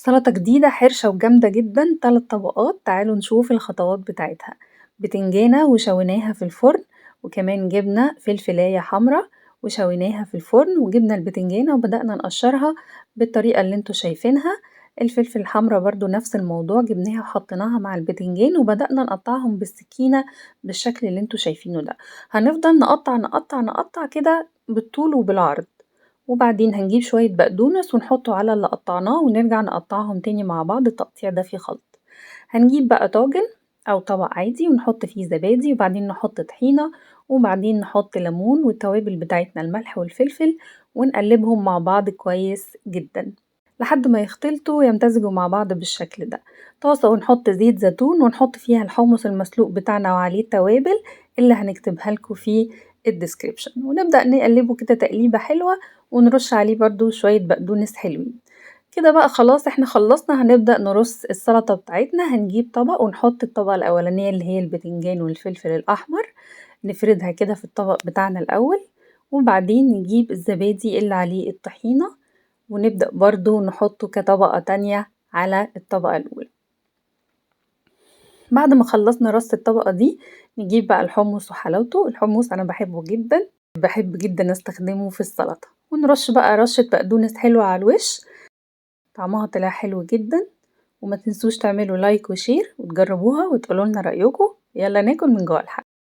سلطة جديدة حرشة وجامدة جدا 3 طبقات. تعالوا نشوف الخطوات بتاعتها. بتنجانة وشويناها في الفرن، وكمان جبنا فلفلاية حمرا وشويناها في الفرن، وجبنا البتنجانة وبدأنا نقشرها بالطريقة اللي انتوا شايفينها. الفلفل الحمرا برضو نفس الموضوع، جبناها وحطيناها مع البتنجان وبدأنا نقطعهم بالسكينة بالشكل اللي انتوا شايفينه ده. هنفضل نقطع نقطع نقطع كده بالطول وبالعرض، وبعدين هنجيب شوية بقدونس ونحطه على اللي قطعناه ونرجع نقطعهم تاني مع بعض. التقطيع ده فيه خلط. هنجيب بقى طاجن أو طبق عادي ونحط فيه زبادي، وبعدين نحط طحينة، وبعدين نحط ليمون والتوابل بتاعتنا الملح والفلفل، ونقلبهم مع بعض كويس جدا لحد ما يختلطوا ويمتزجوا مع بعض بالشكل ده. طاسة ونحط زيت زيتون ونحط فيها الحمص المسلوق بتاعنا وعليه التوابل اللي هنكتبها لكم في الديسكريبشن، ونبدأ نقلبه كده تقليبة حلوة، ونرش عليه برضو شوية بقدونس حلوين. كده بقى خلاص احنا خلصنا. هنبدأ نرص السلطة بتاعتنا. هنجيب طبق ونحط الطبقة الأولانية اللي هي البتنجان والفلفل الأحمر، نفردها كده في الطبق بتاعنا الأول، وبعدين نجيب الزبادي اللي عليه الطحينة ونبدأ برضو نحطه كطبقة تانية على الطبقة الأولى. بعد ما خلصنا رص الطبقة دي نجيب بقى الحمص وحلاوته. الحمص أنا بحبه جدا، بحب جدا استخدمه في السلطة، ونرش بقى رشة بقدونس حلوة على الوش. طعمها طلع حلو جدا. وما تنسوش تعملوا لايك وشير وتجربوها وتقولوا لنا رأيكم. يلا ناكل من جوه الحلقة.